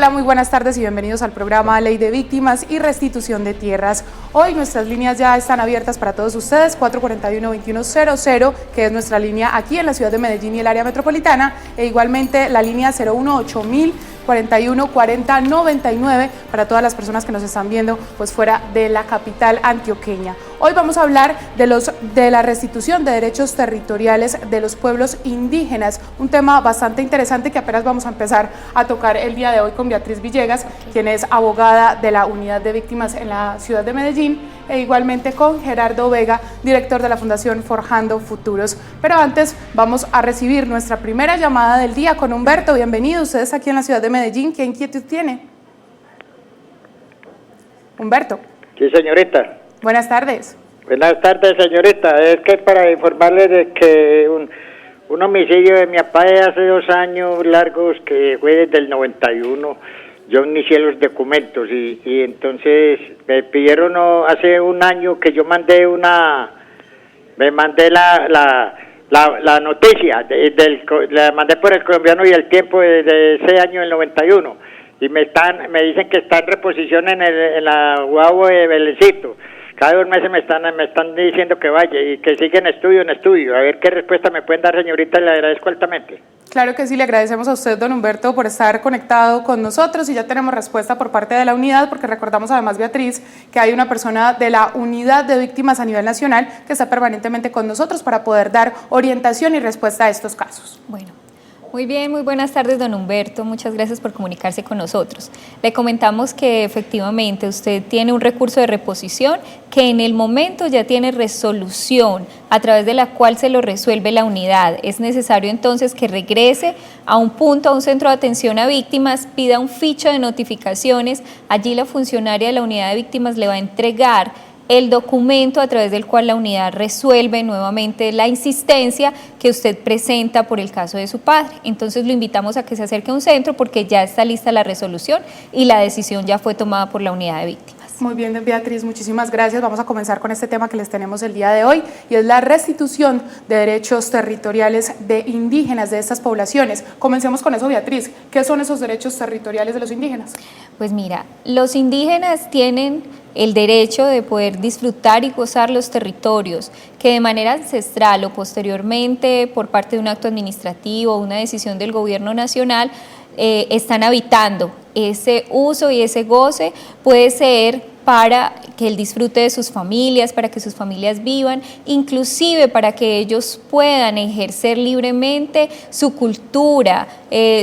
Hola, muy buenas tardes y bienvenidos al programa Ley de Víctimas y Restitución de Tierras. Hoy nuestras líneas ya están abiertas para todos ustedes, 441-2100, que es nuestra línea aquí en la ciudad de Medellín y el área metropolitana, e igualmente la línea 018.000 41 40 99 para todas las personas que nos están viendo pues fuera de la capital antioqueña. Hoy vamos a hablar de la restitución de derechos territoriales de los pueblos indígenas, un tema bastante interesante que apenas vamos a empezar a tocar el día de hoy con Beatriz Villegas, quien es abogada de la Unidad de Víctimas en la ciudad de Medellín, e igualmente con Gerardo Vega, director de la Fundación Forjando Futuros. Pero antes vamos a recibir nuestra primera llamada del día con Humberto. Bienvenido, ustedes aquí en la ciudad de Medellín. ¿Qué inquietud tiene? Humberto. Sí, señorita. Buenas tardes. Buenas tardes, señorita. Es que para informarle de que un homicidio de mi papá de hace 2 años largos, que fue desde el 91, yo inicié los documentos y entonces me pidieron hace 1 año que yo mandé la noticia, la mandé por El Colombiano y El Tiempo de ese año, el 91, y me dicen que está en reposición en la UAU de Belencito. Cada 2 meses me están diciendo que vaya y que siga en estudio. A ver qué respuesta me pueden dar, señorita, y le agradezco altamente. Claro que sí, le agradecemos a usted, don Humberto, por estar conectado con nosotros, y ya tenemos respuesta por parte de la unidad, porque recordamos además, Beatriz, que hay una persona de la Unidad de Víctimas a nivel nacional que está permanentemente con nosotros para poder dar orientación y respuesta a estos casos. Bueno. Muy bien, muy buenas tardes, don Humberto, muchas gracias por comunicarse con nosotros. Le comentamos que efectivamente usted tiene un recurso de reposición que en el momento ya tiene resolución a través de la cual se lo resuelve la unidad. Es necesario entonces que regrese a un punto, a un centro de atención a víctimas, pida un ficho de notificaciones, allí la funcionaria de la unidad de víctimas le va a entregar el documento a través del cual la unidad resuelve nuevamente la insistencia que usted presenta por el caso de su padre. Entonces lo invitamos a que se acerque a un centro porque ya está lista la resolución y la decisión ya fue tomada por la unidad de víctimas. Muy bien, Beatriz, muchísimas gracias. Vamos a comenzar con este tema que les tenemos el día de hoy, y es la restitución de derechos territoriales de indígenas de estas poblaciones. Comencemos con eso, Beatriz. ¿Qué son esos derechos territoriales de los indígenas? Pues mira, los indígenas tienen el derecho de poder disfrutar y gozar los territorios que de manera ancestral o posteriormente por parte de un acto administrativo o una decisión del gobierno nacional están habitando. Ese uso y ese goce puede ser para que el disfrute de sus familias, para que sus familias vivan, inclusive para que ellos puedan ejercer libremente su cultura,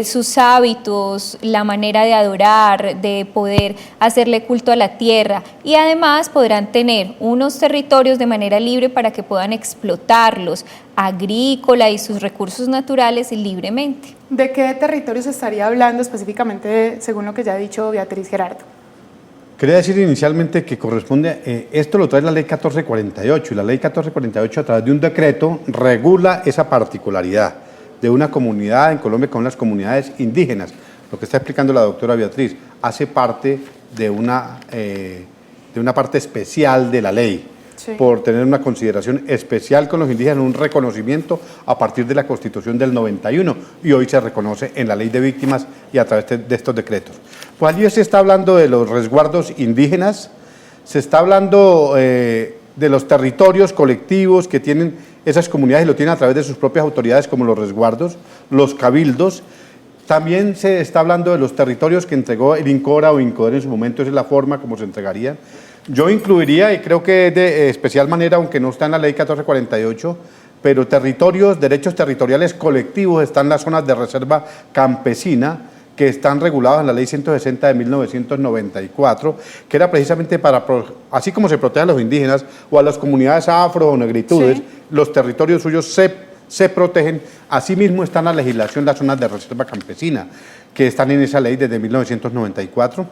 sus hábitos, la manera de adorar, de poder hacerle culto a la tierra, y además podrán tener unos territorios de manera libre para que puedan explotarlos, agrícola y sus recursos naturales libremente. ¿De qué territorios estaría hablando específicamente, según lo que ya ha dicho Beatriz, Gerardo? Quería decir inicialmente que corresponde, esto lo trae la ley 1448, y la ley 1448 a través de un decreto regula esa particularidad de una comunidad en Colombia con las comunidades indígenas. Lo que está explicando la doctora Beatriz hace parte de una parte especial de la ley, sí, por tener una consideración especial con los indígenas, un reconocimiento a partir de la Constitución del 91, y hoy se reconoce en la Ley de Víctimas y a través de estos decretos. Pues allí se está hablando de los resguardos indígenas, se está hablando de los territorios colectivos que tienen esas comunidades y lo tienen a través de sus propias autoridades, como los resguardos, los cabildos. También se está hablando de los territorios que entregó el INCORA o INCODER en su momento, esa es la forma como se entregarían. Yo incluiría, y creo que es de especial manera, aunque no está en la ley 1448, pero derechos territoriales colectivos están las zonas de reserva campesina, que están regulados en la ley 160 de 1994, que era precisamente para, así como se protege a los indígenas o a las comunidades afro o negritudes, sí, los territorios suyos se protegen. Asimismo está en la legislación las zonas de reserva campesina, que están en esa ley desde 1994.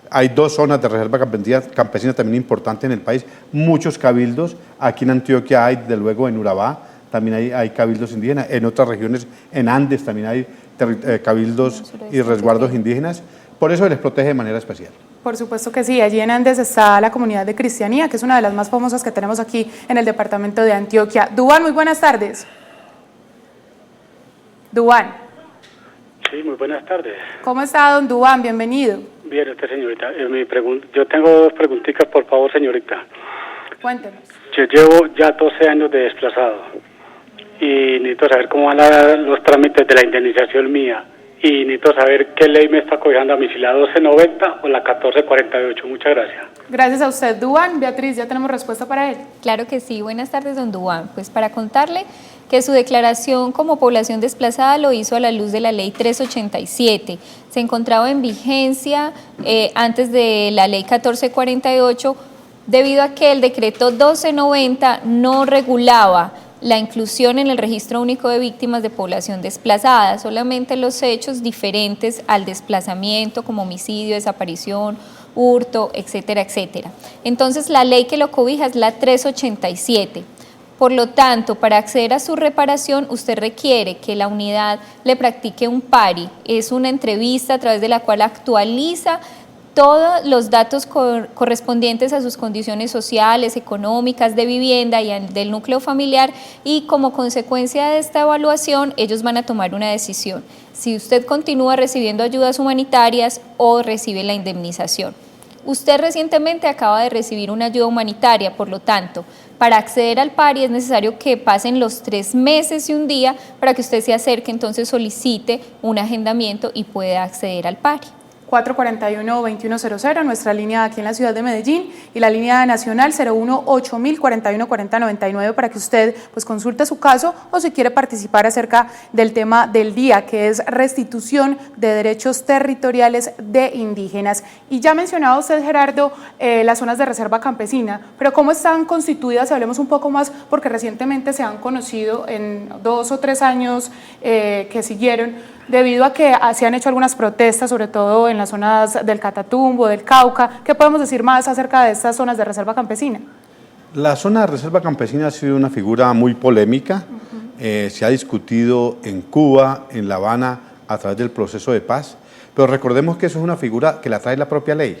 Hay 2 zonas de reserva campesina también importantes en el país, muchos cabildos. Aquí en Antioquia hay, desde luego en Urabá, también hay cabildos indígenas. En otras regiones, en Andes, también hay cabildos y resguardos indígenas. Por eso les protege de manera especial. Por supuesto que sí. Allí en Andes está la comunidad de Cristianía, que es una de las más famosas que tenemos aquí en el departamento de Antioquia. Duván, muy buenas tardes. Duván. Sí, muy buenas tardes. ¿Cómo está, don Duván? Bienvenido. Bien, señorita. Yo tengo dos preguntitas, por favor, señorita. Cuéntenos. Yo llevo ya 12 años de desplazado y necesito saber cómo van los trámites de la indemnización mía y necesito saber qué ley me está cobijando a mí, si la 1290 o la 1448. Muchas gracias. Gracias a usted, Duván. Beatriz, ¿ya tenemos respuesta para él? Claro que sí. Buenas tardes, don Duván. Pues para contarle que su declaración como población desplazada lo hizo a la luz de la ley 387. Se encontraba en vigencia antes de la ley 1448, debido a que el decreto 1290 no regulaba la inclusión en el registro único de víctimas de población desplazada, solamente los hechos diferentes al desplazamiento como homicidio, desaparición, hurto, etcétera, etcétera. Entonces la ley que lo cobija es la 387. Por lo tanto, para acceder a su reparación, usted requiere que la unidad le practique un PARI. Es una entrevista a través de la cual actualiza todos los datos correspondientes a sus condiciones sociales, económicas, de vivienda y del núcleo familiar, y como consecuencia de esta evaluación ellos van a tomar una decisión, si usted continúa recibiendo ayudas humanitarias o recibe la indemnización. Usted recientemente acaba de recibir una ayuda humanitaria, por lo tanto, para acceder al PARI es necesario que pasen los 3 meses y un día para que usted se acerque, entonces solicite un agendamiento y pueda acceder al PARI. 441-2100, nuestra línea aquí en la ciudad de Medellín, y la línea nacional 018-041-4099 para que usted pues consulte su caso o si quiere participar acerca del tema del día, que es restitución de derechos territoriales de indígenas. Y ya mencionaba usted, Gerardo, las zonas de reserva campesina, pero ¿cómo están constituidas? Hablemos un poco más, porque recientemente se han conocido en 2 o 3 años que siguieron, debido a que se han hecho algunas protestas, sobre todo en las zonas del Catatumbo, del Cauca. ¿Qué podemos decir más acerca de estas zonas de reserva campesina? La zona de reserva campesina ha sido una figura muy polémica. Se ha discutido en Cuba, en La Habana, a través del proceso de paz, pero recordemos que eso es una figura que la trae la propia ley.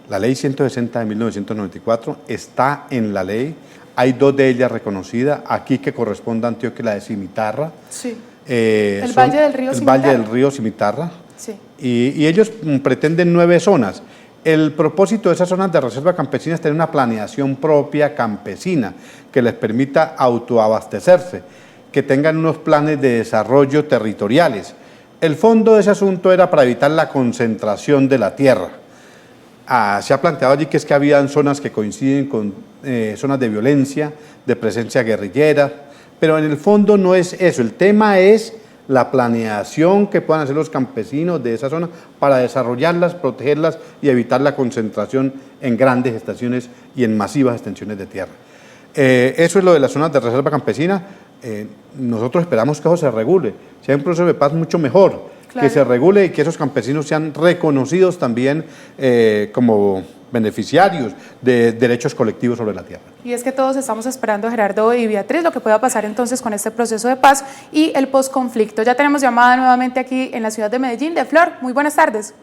La ley 160 de 1994 está en la ley, hay 2 de ellas reconocidas, aquí que corresponde a Antioquia, la de Cimitarra. Sí. El Valle del Río Cimitarra. El Valle del Río Cimitarra. Sí. Y ellos pretenden 9 zonas. El propósito de esas zonas de reserva campesina es tener una planeación propia campesina que les permita autoabastecerse, que tengan unos planes de desarrollo territoriales. El fondo de ese asunto era para evitar la concentración de la tierra. Se ha planteado allí que es que habían zonas que coinciden con zonas de violencia, de presencia guerrillera, pero en el fondo no es eso. El tema es la planeación que puedan hacer los campesinos de esa zona para desarrollarlas, protegerlas y evitar la concentración en grandes extensiones y en masivas extensiones de tierra. Eso es lo de las zonas de reserva campesina. Nosotros esperamos que eso se regule. Si hay un proceso de paz, mucho mejor. Claro. Que se regule y que esos campesinos sean reconocidos también como beneficiarios de derechos colectivos sobre la tierra. Y es que todos estamos esperando, Gerardo y Beatriz, lo que pueda pasar entonces con este proceso de paz y el posconflicto. Ya tenemos llamada nuevamente aquí en la ciudad de Medellín, de Flor. Muy buenas tardes.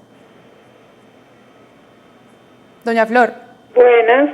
Doña Flor. Buenas.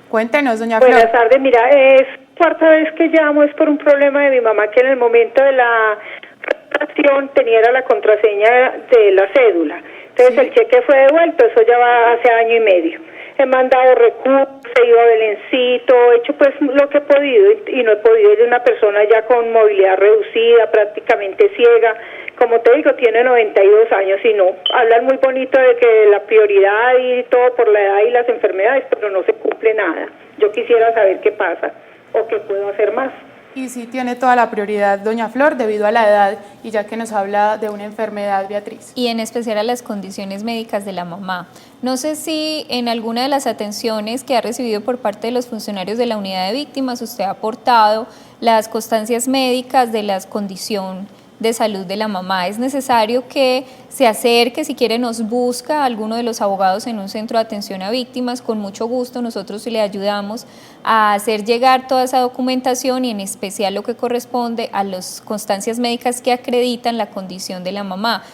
Cuéntenos, doña Flor. Buenas tardes. Mira, es 4ª vez que llamo, es por un problema de mi mamá, que en el momento de la reparación tenía la contraseña de la cédula. Entonces sí. El cheque fue devuelto, eso ya va hace 1 año y medio. He mandado recursos, he ido a Belencito, he hecho pues lo que he podido y no he podido. Es de una persona ya con movilidad reducida, prácticamente ciega. Como te digo, tiene 92 años y no. Hablan muy bonito de que la prioridad y todo por la edad y las enfermedades, pero no se cumple nada. Yo quisiera saber qué pasa o qué puedo hacer más. Y sí tiene toda la prioridad, doña Flor, debido a la edad y ya que nos habla de una enfermedad, Beatriz. Y en especial a las condiciones médicas de la mamá. No sé si en alguna de las atenciones que ha recibido por parte de los funcionarios de la unidad de víctimas usted ha aportado las constancias médicas de la condición de salud de la mamá. Es necesario que se acerque, si quiere nos busca a alguno de los abogados en un centro de atención a víctimas, con mucho gusto nosotros le ayudamos a hacer llegar toda esa documentación y en especial lo que corresponde a las constancias médicas que acreditan la condición de la mamá.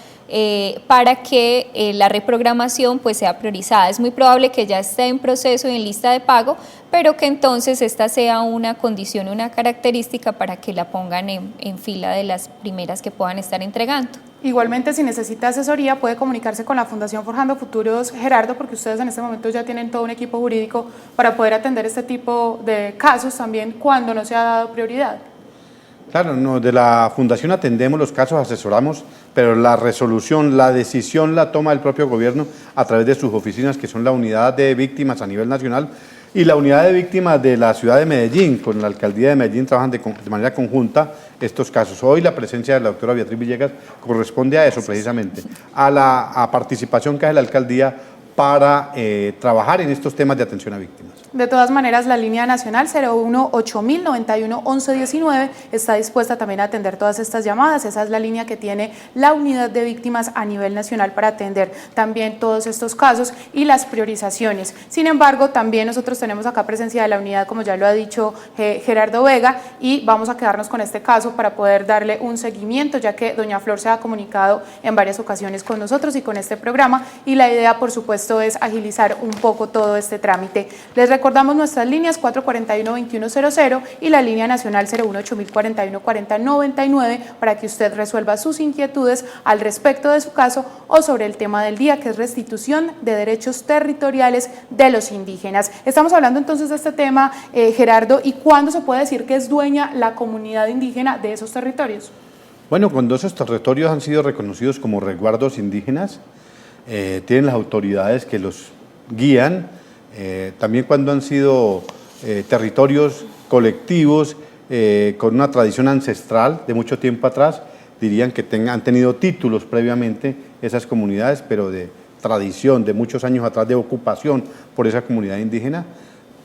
Para que la reprogramación pues sea priorizada. Es muy probable que ya esté en proceso y en lista de pago, pero que entonces esta sea una condición, una característica para que la pongan en fila de las primeras que puedan estar entregando. Igualmente, si necesita asesoría, puede comunicarse con la Fundación Forjando Futuros, Gerardo, porque ustedes en este momento ya tienen todo un equipo jurídico para poder atender este tipo de casos también cuando no se ha dado prioridad. Claro, no, de la Fundación atendemos los casos, asesoramos, pero la resolución, la decisión la toma el propio gobierno a través de sus oficinas, que son la unidad de víctimas a nivel nacional y la unidad de víctimas de la ciudad de Medellín. Con la alcaldía de Medellín trabajan de manera conjunta estos casos. Hoy la presencia de la doctora Beatriz Villegas corresponde a eso precisamente, a la participación que hace la alcaldía para trabajar en estos temas de atención a víctimas. De todas maneras, la línea nacional 01-8091-1119 está dispuesta también a atender todas estas llamadas. Esa es la línea que tiene la unidad de víctimas a nivel nacional para atender también todos estos casos y las priorizaciones. Sin embargo, también nosotros tenemos acá presencia de la unidad, como ya lo ha dicho Gerardo Vega, y vamos a quedarnos con este caso para poder darle un seguimiento, ya que doña Flor se ha comunicado en varias ocasiones con nosotros y con este programa, y la idea, por supuesto, es agilizar un poco todo este trámite. Les recordamos nuestras líneas 441-2100 y la línea nacional 01-8041-4099 para que usted resuelva sus inquietudes al respecto de su caso o sobre el tema del día, que es restitución de derechos territoriales de los indígenas. Estamos hablando entonces de este tema, Gerardo, ¿y cuándo se puede decir que es dueña la comunidad indígena de esos territorios? Bueno, cuando esos territorios han sido reconocidos como resguardos indígenas, tienen las autoridades que los guían, también cuando han sido territorios colectivos con una tradición ancestral de mucho tiempo atrás, dirían que han tenido títulos previamente esas comunidades, pero de tradición, de muchos años atrás, de ocupación por esa comunidad indígena.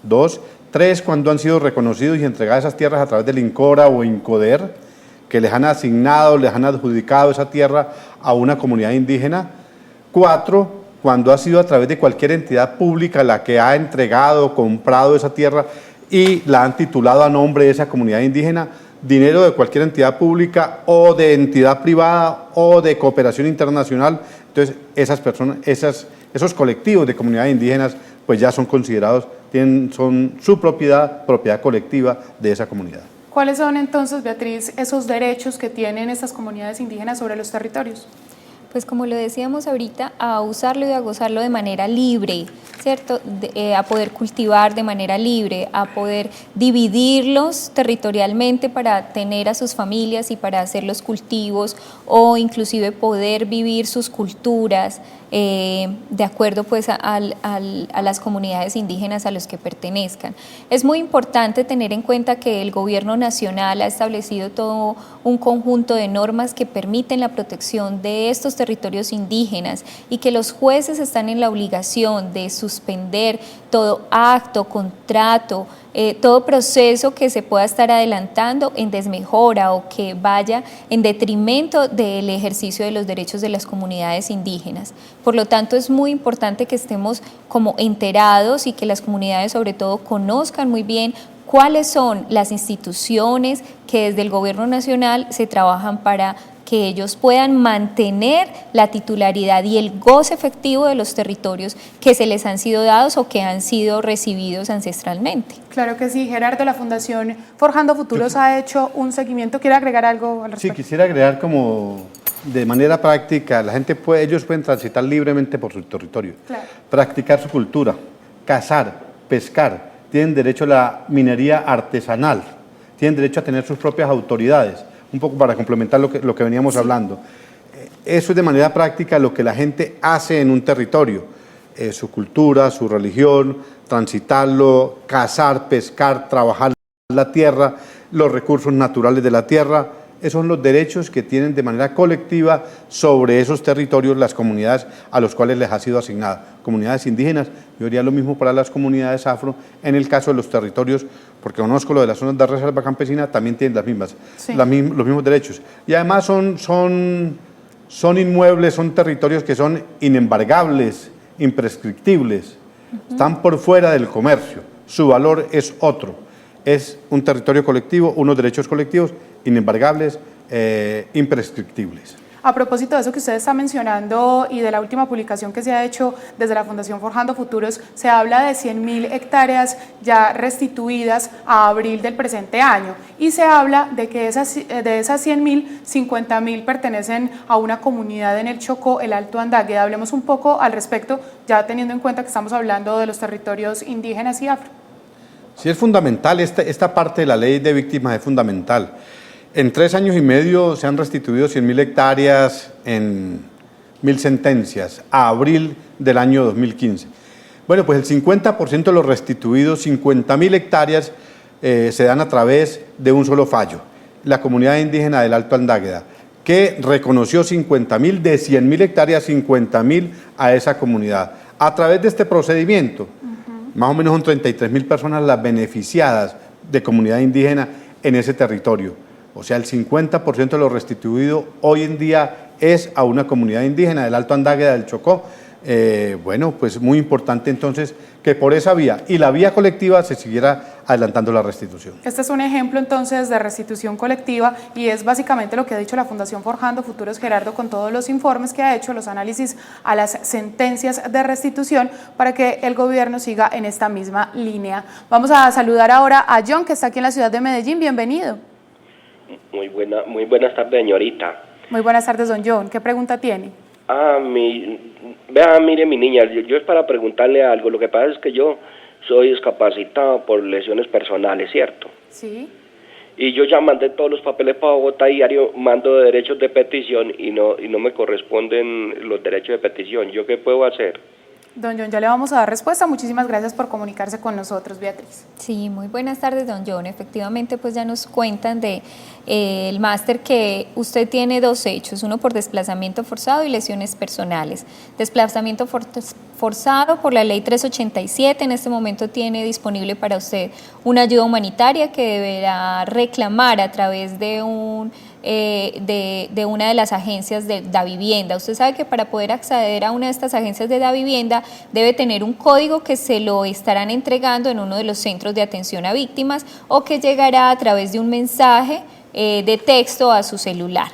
2, 3, cuando han sido reconocidos y entregadas esas tierras a través del INCORA o INCODER, que les han asignado, les han adjudicado esa tierra a una comunidad indígena. 4, cuando ha sido a través de cualquier entidad pública la que ha entregado, comprado esa tierra y la han titulado a nombre de esa comunidad indígena, dinero de cualquier entidad pública o de entidad privada o de cooperación internacional. Entonces, esas personas, esos colectivos de comunidades indígenas, pues ya son considerados, son su propiedad colectiva de esa comunidad. ¿Cuáles son entonces, Beatriz, esos derechos que tienen estas comunidades indígenas sobre los territorios? Pues como lo decíamos ahorita, a usarlo y a gozarlo de manera libre, ¿cierto? A poder cultivar de manera libre, a poder dividirlos territorialmente para tener a sus familias y para hacer los cultivos o inclusive poder vivir sus culturas de acuerdo pues a las comunidades indígenas a los que pertenezcan. Es muy importante tener en cuenta que el gobierno nacional ha establecido todo un conjunto de normas que permiten la protección de estos territorios indígenas y que los jueces están en la obligación de suspender todo acto, contrato, todo proceso que se pueda estar adelantando en desmejora o que vaya en detrimento del ejercicio de los derechos de las comunidades indígenas. Por lo tanto, es muy importante que estemos como enterados y que las comunidades sobre todo conozcan muy bien cuáles son las instituciones que desde el gobierno nacional se trabajan para que ellos puedan mantener la titularidad y el goce efectivo de los territorios que se les han sido dados o que han sido recibidos ancestralmente. Claro que sí. Gerardo, la Fundación Forjando Futuros ha hecho un seguimiento. ¿Quiere agregar algo al respecto? Sí, quisiera agregar como de manera práctica, ellos pueden transitar libremente por su territorio, claro, practicar su cultura, cazar, pescar, tienen derecho a la minería artesanal, tienen derecho a tener sus propias autoridades. Un poco para complementar lo que veníamos hablando. Eso es de manera práctica lo que la gente hace en un territorio, su cultura, su religión, transitarlo, cazar, pescar, trabajar la tierra, los recursos naturales de la tierra. Esos son los derechos que tienen de manera colectiva sobre esos territorios las comunidades a los cuales les ha sido asignada. Comunidades indígenas, yo diría lo mismo para las comunidades afro, en el caso de los territorios, porque conozco lo de las zonas de reserva campesina, también tienen los mismos derechos. Y además son inmuebles, son territorios que son inembargables, imprescriptibles, están por fuera del comercio, su valor es otro, es un territorio colectivo, unos derechos colectivos inembargables, imprescriptibles. A propósito de eso que usted está mencionando y de la última publicación que se ha hecho desde la Fundación Forjando Futuros, se habla de 100.000 hectáreas ya restituidas a abril del presente año y se habla de que de esas 100.000, 50.000 pertenecen a una comunidad en el Chocó, el Alto Andágueda. Hablemos un poco al respecto, ya teniendo en cuenta que estamos hablando de los territorios indígenas y afro. Sí, es fundamental, esta parte de la ley de víctimas es fundamental. En 3 años y medio se han restituido 100.000 hectáreas en 1.000 sentencias, a abril del año 2015. Bueno, pues el 50% de los restituidos, 50.000 hectáreas, se dan a través de un solo fallo, la comunidad indígena del Alto Andágueda, que reconoció 50.000 de 100.000 hectáreas, 50.000 a esa comunidad. A través de este procedimiento, más o menos son 33.000 personas las beneficiadas de comunidad indígena en ese territorio. O sea, el 50% de lo restituido hoy en día es a una comunidad indígena del Alto Andágueda del Chocó. Bueno, pues muy importante entonces que por esa vía y la vía colectiva se siguiera adelantando la restitución. Este es un ejemplo entonces de restitución colectiva y es básicamente lo que ha dicho la Fundación Forjando Futuros, Gerardo, con todos los informes que ha hecho, los análisis a las sentencias de restitución para que el gobierno siga en esta misma línea. Vamos a saludar ahora a John, que está aquí en la ciudad de Medellín. Bienvenido. Muy buenas tardes, señorita. Muy buenas tardes, don John. ¿Qué pregunta tiene? Mire, mi niña, yo es para preguntarle algo. Lo que pasa es que yo soy discapacitado por lesiones personales, ¿cierto? Sí. Y yo ya mandé todos los papeles para Bogotá, diario mando de derechos de petición y no me corresponden los derechos de petición. ¿Yo qué puedo hacer? Don John, ya le vamos a dar respuesta. Muchísimas gracias por comunicarse con nosotros, Beatriz. Sí, muy buenas tardes, don John. Efectivamente, pues ya nos cuentan de el máster que usted tiene 2 hechos, uno por desplazamiento forzado y lesiones personales. Desplazamiento forzado por la ley 387, en este momento tiene disponible para usted una ayuda humanitaria que deberá reclamar a través de una de las agencias de Davivienda. Usted sabe que para poder acceder a una de estas agencias de Davivienda debe tener un código que se lo estarán entregando en uno de los centros de atención a víctimas o que llegará a través de un mensaje de texto a su celular.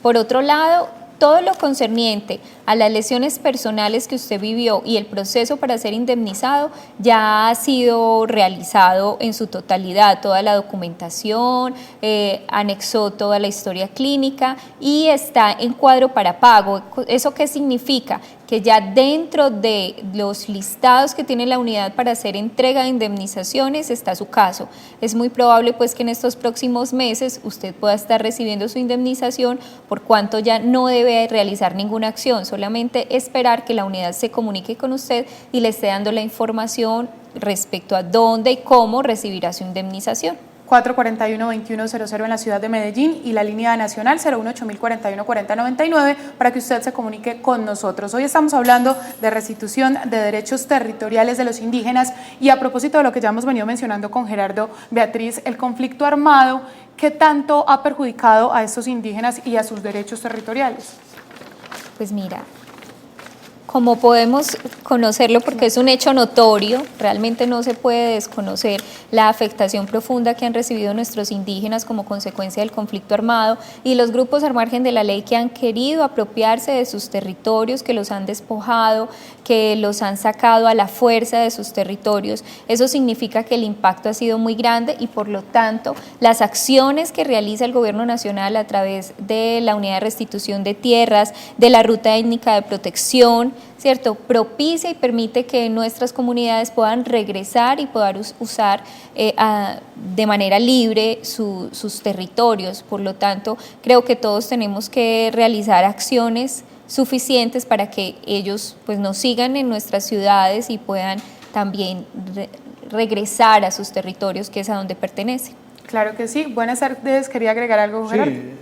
Por otro lado, todo lo concerniente a las lesiones personales que usted vivió y el proceso para ser indemnizado ya ha sido realizado en su totalidad, toda la documentación, anexó toda la historia clínica y está en cuadro para pago. ¿Eso qué significa? Que ya dentro de los listados que tiene la unidad para hacer entrega de indemnizaciones está su caso. Es muy probable pues que en estos próximos meses usted pueda estar recibiendo su indemnización, por cuanto ya no debe realizar ninguna acción, solamente esperar que la unidad se comunique con usted y le esté dando la información respecto a dónde y cómo recibirá su indemnización. 441-2100 en la ciudad de Medellín y la línea nacional 018-041-4099 para que usted se comunique con nosotros. Hoy estamos hablando de restitución de derechos territoriales de los indígenas y a propósito de lo que ya hemos venido mencionando con Gerardo, Beatriz, el conflicto armado, ¿qué tanto ha perjudicado a estos indígenas y a sus derechos territoriales? Pues mira, como podemos conocerlo porque es un hecho notorio, realmente no se puede desconocer la afectación profunda que han recibido nuestros indígenas como consecuencia del conflicto armado y los grupos al margen de la ley que han querido apropiarse de sus territorios, que los han despojado, que los han sacado a la fuerza de sus territorios. Eso significa que el impacto ha sido muy grande y por lo tanto las acciones que realiza el Gobierno Nacional a través de la Unidad de Restitución de Tierras, de la Ruta Étnica de Protección, ¿cierto?, propicia y permite que nuestras comunidades puedan regresar y poder usar de manera libre sus territorios. Por lo tanto, creo que todos tenemos que realizar acciones suficientes para que ellos pues nos sigan en nuestras ciudades y puedan también regresar a sus territorios, que es a donde pertenecen. Claro que sí. Buenas tardes. Quería agregar algo, Gerardo. Sí,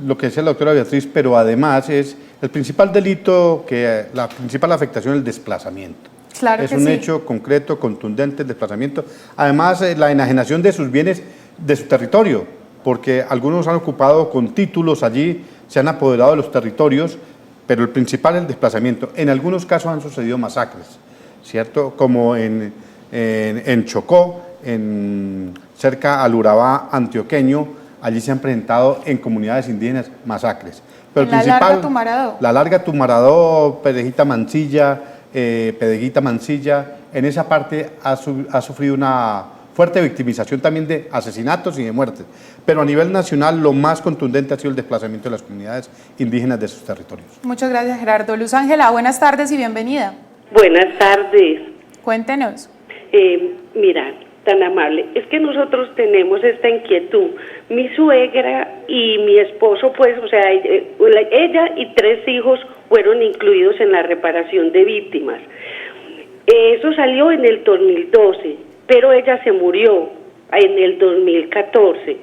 lo que decía la doctora Beatriz, pero además es el principal delito, la principal afectación es el desplazamiento. Claro es un hecho concreto, contundente el desplazamiento. Además, la enajenación de sus bienes, de su territorio, porque algunos han ocupado con títulos allí, se han apoderado de los territorios, pero el principal es el desplazamiento. En algunos casos han sucedido masacres, ¿cierto? Como en Chocó, cerca al Urabá antioqueño, allí se han presentado en comunidades indígenas masacres. Pero la Larga Tumaradó. La Larga Tumaradó, Pedejita Mansilla, en esa parte ha sufrido una fuerte victimización también de asesinatos y de muertes. Pero a nivel nacional lo más contundente ha sido el desplazamiento de las comunidades indígenas de sus territorios. Muchas gracias, Gerardo. Luz Ángela, buenas tardes y bienvenida. Buenas tardes. Cuéntenos. Mira, tan amable, es que nosotros tenemos esta inquietud. Mi suegra y mi esposo, pues, o sea, ella y 3 hijos fueron incluidos en la reparación de víctimas. Eso salió en el 2012, pero ella se murió en el 2014.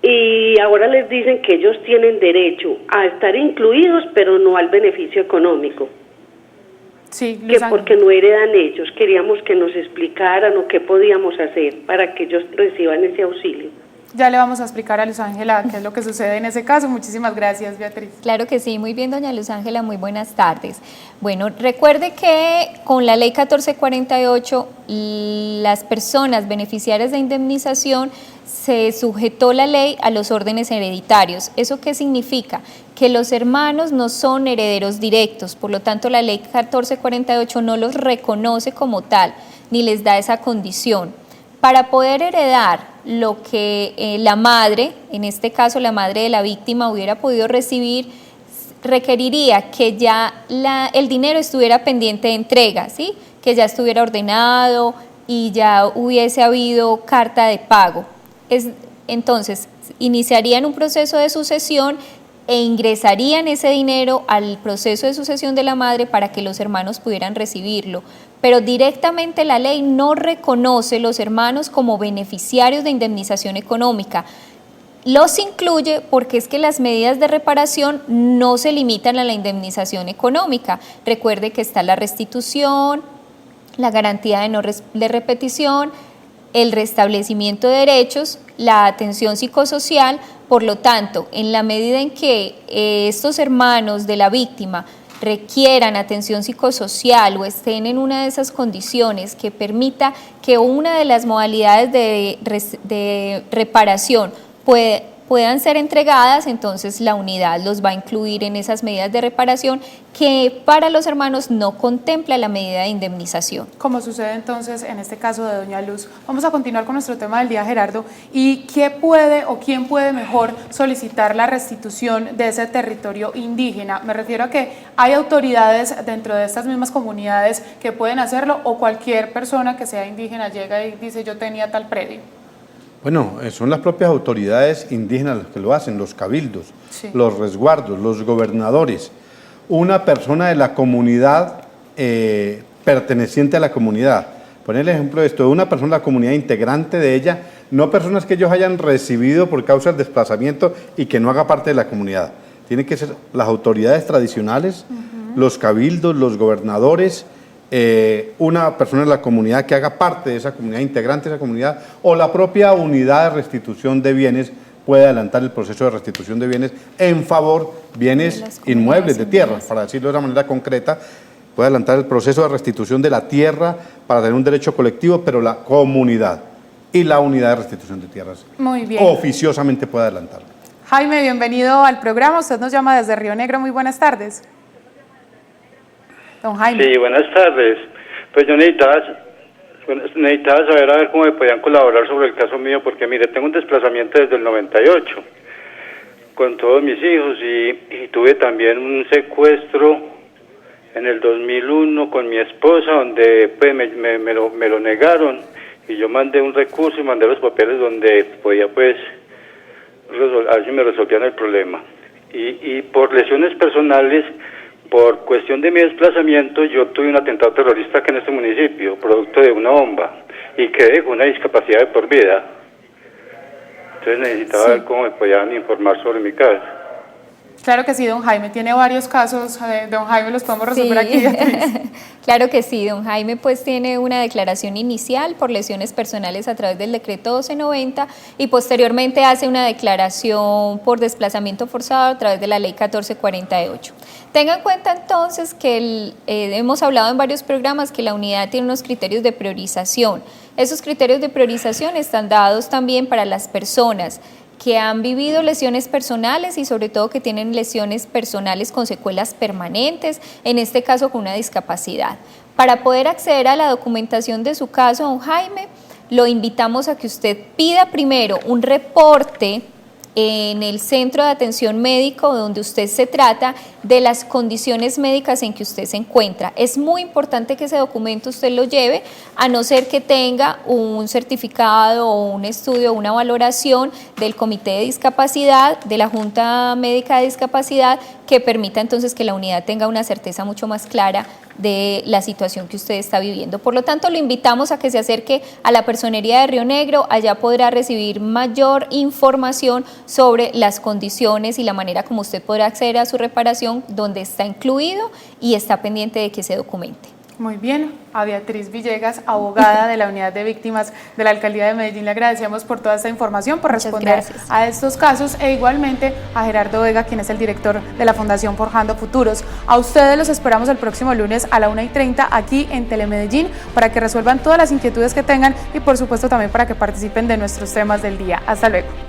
Y ahora les dicen que ellos tienen derecho a estar incluidos, pero no al beneficio económico. Sí, que porque no heredan ellos. Queríamos que nos explicaran o qué podíamos hacer para que ellos reciban ese auxilio. Ya le vamos a explicar a Luz Ángela qué es lo que sucede en ese caso. Muchísimas gracias, Beatriz. Claro que sí, muy bien, doña Luz Ángela, muy buenas tardes. Bueno, recuerde que con la ley 1448, las personas beneficiarias de indemnización se sujetó la ley a los órdenes hereditarios. ¿Eso qué significa? Que los hermanos no son herederos directos, por lo tanto la ley 1448 no los reconoce como tal, ni les da esa condición. Para poder heredar lo que la madre, en este caso la madre de la víctima, hubiera podido recibir, requeriría que ya el dinero estuviera pendiente de entrega, ¿sí? Que ya estuviera ordenado y ya hubiese habido carta de pago. Entonces, iniciarían un proceso de sucesión e ingresarían ese dinero al proceso de sucesión de la madre para que los hermanos pudieran recibirlo. Pero directamente la ley no reconoce los hermanos como beneficiarios de indemnización económica. Los incluye porque es que las medidas de reparación no se limitan a la indemnización económica. Recuerde que está la restitución, la garantía de repetición, el restablecimiento de derechos, la atención psicosocial. Por lo tanto, en la medida en que estos hermanos de la víctima requieran atención psicosocial o estén en una de esas condiciones que permita que una de las modalidades de reparación puedan ser entregadas, entonces la unidad los va a incluir en esas medidas de reparación que para los hermanos no contempla la medida de indemnización. Como sucede entonces en este caso de doña Luz. Vamos a continuar con nuestro tema del día, Gerardo. ¿Y qué puede o quién puede mejor solicitar la restitución de ese territorio indígena? Me refiero a que hay autoridades dentro de estas mismas comunidades que pueden hacerlo, o cualquier persona que sea indígena llega y dice yo tenía tal predio. Bueno, son las propias autoridades indígenas las que lo hacen, los cabildos, sí, los resguardos, los gobernadores. Una persona de la comunidad perteneciente a la comunidad. Poner el ejemplo de esto, una persona de la comunidad integrante de ella, no personas que ellos hayan recibido por causa del desplazamiento y que no haga parte de la comunidad. Tienen que ser las autoridades tradicionales, los cabildos, los gobernadores, una persona de la comunidad que haga parte de esa comunidad, integrante de esa comunidad, o la propia unidad de restitución de bienes puede adelantar el proceso de restitución de bienes en favor de bienes inmuebles, de tierras, para decirlo de una manera concreta, puede adelantar el proceso de restitución de la tierra para tener un derecho colectivo, pero la comunidad y la unidad de restitución de tierras muy bien, oficiosamente puede adelantarlo. Jaime, bienvenido al programa, usted nos llama desde Río Negro, muy buenas tardes. Don Jaime. Sí, buenas tardes. Pues yo necesitaba saber a ver cómo me podían colaborar sobre el caso mío, porque mire, tengo un desplazamiento desde el 98 con todos mis hijos y tuve también un secuestro en el 2001 con mi esposa, donde pues me lo negaron y yo mandé un recurso y mandé los papeles donde podía pues a ver si me resolvían el problema. Y por lesiones personales, por cuestión de mi desplazamiento, yo tuve un atentado terrorista aquí en este municipio, producto de una bomba, y quedé con una discapacidad de por vida. Entonces necesitaba ver cómo me podían informar sobre mi caso. Claro que sí, don Jaime, tiene varios casos, don Jaime, los podemos resolver aquí. Claro que sí, don Jaime pues tiene una declaración inicial por lesiones personales a través del decreto 1290 y posteriormente hace una declaración por desplazamiento forzado a través de la ley 1448. Tenga en cuenta entonces que hemos hablado en varios programas que la unidad tiene unos criterios de priorización. Esos criterios de priorización están dados también para las personas que han vivido lesiones personales y sobre todo que tienen lesiones personales con secuelas permanentes, en este caso con una discapacidad. Para poder acceder a la documentación de su caso, don Jaime, lo invitamos a que usted pida primero un reporte en el centro de atención médico donde usted se trata de las condiciones médicas en que usted se encuentra. Es muy importante que ese documento usted lo lleve, a no ser que tenga un certificado o un estudio, una valoración del Comité de Discapacidad, de la Junta Médica de Discapacidad, que permita entonces que la unidad tenga una certeza mucho más clara de la situación que usted está viviendo. Por lo tanto, lo invitamos a que se acerque a la Personería de Río Negro, allá podrá recibir mayor información sobre las condiciones y la manera como usted podrá acceder a su reparación, donde está incluido y está pendiente de que se documente. Muy bien, a Beatriz Villegas, abogada de la Unidad de Víctimas de la Alcaldía de Medellín, le agradecemos por toda esta información, por responder a estos casos, e igualmente a Gerardo Vega, quien es el director de la Fundación Forjando Futuros. A ustedes los esperamos el próximo lunes a la 1:30 aquí en Telemedellín para que resuelvan todas las inquietudes que tengan y por supuesto también para que participen de nuestros temas del día. Hasta luego.